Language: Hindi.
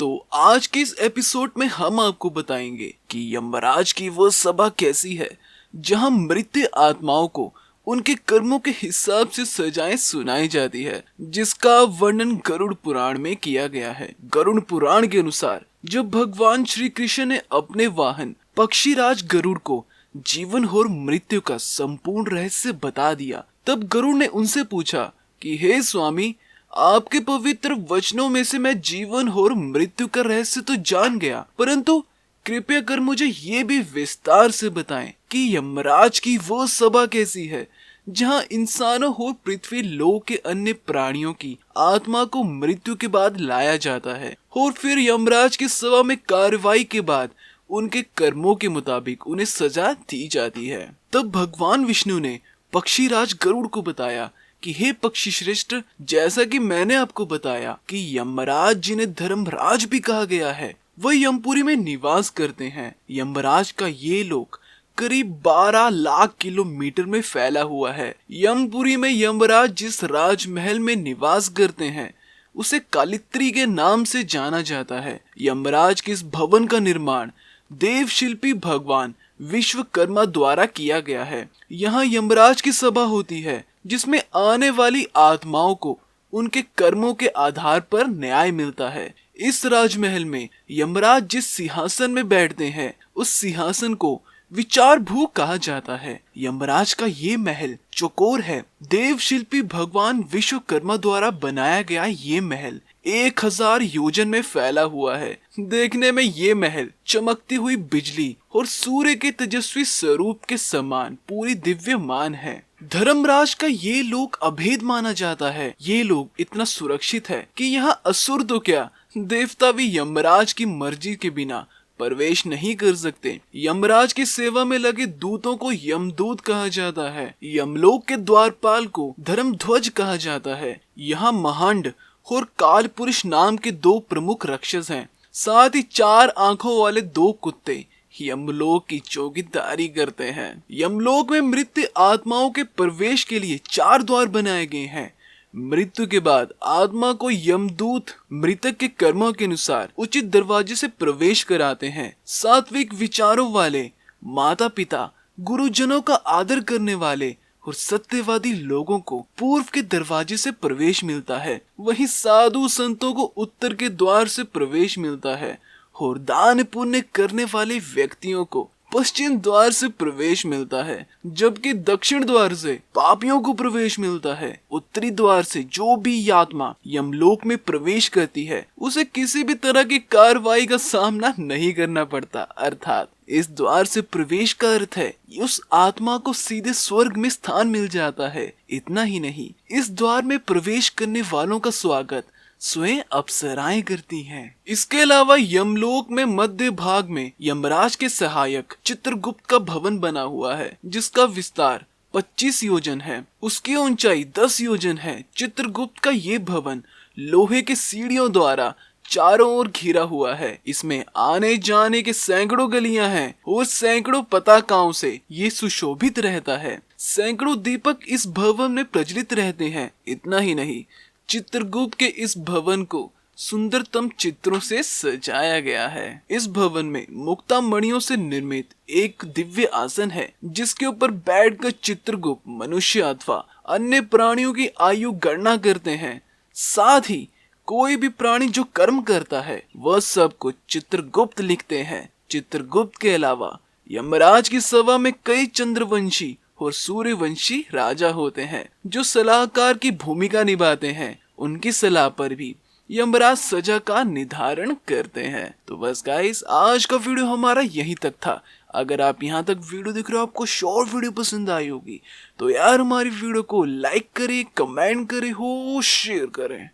दोस्तों, आज के इस एपिसोड में हम आपको बताएंगे कि यमराज की वो सभा कैसी है जहां मृत आत्माओं को उनके कर्मों के हिसाब से सजाएं सुनाई जाती है, जिसका वर्णन गरुड़ पुराण में किया गया है। गरुड़ पुराण के अनुसार जब भगवान श्री कृष्ण ने अपने वाहन पक्षीराज गरुड़ को जीवन और मृत्यु का संपूर्ण रहस्य बता दिया, तब गरुड़ ने उनसे पूछा कि हे स्वामी, आपके पवित्र वचनों में से मैं जीवन और मृत्यु का रहस्य तो जान गया, परंतु कृपया कर मुझे ये भी विस्तार से बताएं कि यमराज की वो सभा कैसी है जहां इंसानों और पृथ्वी लोक के अन्य प्राणियों की आत्मा को मृत्यु के बाद लाया जाता है और फिर यमराज की सभा में कार्रवाई के बाद उनके कर्मों के मुताबिक उन्हें सजा दी जाती है। तब भगवान विष्णु ने पक्षीराज गरुड़ को बताया कि हे पक्षी श्रेष्ठ, जैसा कि मैंने आपको बताया कि यमराज जिन्हें धर्मराज भी कहा गया है वह यमपुरी में निवास करते हैं। यमराज का ये लोक करीब 12 लाख किलोमीटर में फैला हुआ है। यमपुरी में यमराज जिस राजमहल में निवास करते हैं उसे कालित्री के नाम से जाना जाता है। यमराज के इस भवन का निर्माण देव शिल्पी भगवान विश्वकर्मा द्वारा किया गया है। यहाँ यमराज की सभा होती है जिसमें आने वाली आत्माओं को उनके कर्मों के आधार पर न्याय मिलता है। इस राजमहल में यमराज जिस सिंहासन में बैठते हैं उस सिंहासन को विचार भू कहा जाता है। यमराज का ये महल चौकोर है। देव शिल्पी भगवान विश्वकर्मा द्वारा बनाया गया ये महल 1000 योजन में फैला हुआ है। देखने में ये महल चमकती हुई बिजली और सूर्य के तेजस्वी स्वरूप के समान पूरी दिव्यमान है। धर्मराज का ये लोक अभेद माना जाता है। ये लोक इतना सुरक्षित है कि यहाँ असुर तो क्या, देवता भी यमराज की मर्जी के बिना प्रवेश नहीं कर सकते। यमराज की सेवा में लगे दूतों को यमदूत कहा जाता है। यमलोक के द्वारपाल को धर्मध्वज कहा जाता है। यहाँ महांड और काल पुरुष नाम के 2 प्रमुख राक्षस हैं। साथ ही 4 आंखों वाले 2 कुत्ते यमलोक की चौकीदारी करते हैं। यमलोक में मृत आत्माओं के प्रवेश के लिए 4 द्वार बनाए गए हैं। मृत्यु के बाद आत्मा को यमदूत मृतक के कर्मों के अनुसार उचित दरवाजे से प्रवेश कराते हैं। सात्विक विचारों वाले, माता पिता, गुरुजनों का आदर करने वाले और सत्यवादी लोगों को पूर्व के दरवाजे से प्रवेश मिलता है। वहीं साधु संतों को उत्तर के द्वार से प्रवेश मिलता है और दान पुण्य करने वाले व्यक्तियों को पश्चिम द्वार से प्रवेश मिलता है, जबकि दक्षिण द्वार से पापियों को प्रवेश मिलता है। उत्तरी द्वार से जो भी आत्मा यमलोक में प्रवेश करती है उसे किसी भी तरह की कार्रवाई का सामना नहीं करना पड़ता। अर्थात इस द्वार से प्रवेश का अर्थ है उस आत्मा को सीधे स्वर्ग में स्थान मिल जाता है। इतना ही नहीं, इस द्वार में प्रवेश करने वालों का स्वागत स्वयं अप्सराएं करती हैं। इसके अलावा यमलोक में मध्य भाग में यमराज के सहायक चित्रगुप्त का भवन बना हुआ है, जिसका विस्तार 25 योजन है। उसकी ऊंचाई 10 योजन है। चित्रगुप्त का ये भवन लोहे के सीढ़ियों द्वारा चारों ओर घिरा हुआ है। इसमें आने जाने के सैकड़ों गलियां हैं और सैकड़ों पताकाओं से ये सुशोभित रहता है। सैकड़ों दीपक इस भवन में प्रज्वलित रहते हैं। इतना ही नहीं, चित्रगुप्त के इस भवन को सुंदरतम चित्रों से सजाया गया है। इस भवन में मुक्ता मणियों से निर्मित एक दिव्य आसन है, जिसके ऊपर बैठकर चित्रगुप्त मनुष्य अथवा अन्य प्राणियों की आयु गणना करते हैं। साथ ही कोई भी प्राणी जो कर्म करता है वह सब कुछ चित्रगुप्त लिखते हैं। चित्रगुप्त के अलावा यमराज की सभा में कई चंद्रवंशी और सूर्यवंशी राजा होते हैं जो सलाहकार की भूमिका निभाते हैं। उनकी सलाह पर भी यमराज सजा का निर्धारण करते हैं। तो बस गाइस, आज का वीडियो हमारा यहीं तक था। अगर आप यहाँ तक वीडियो देख रहे हो, आपको शॉर्ट वीडियो पसंद आई होगी तो यार हमारी वीडियो को लाइक करें, कमेंट करें हो शेयर करें।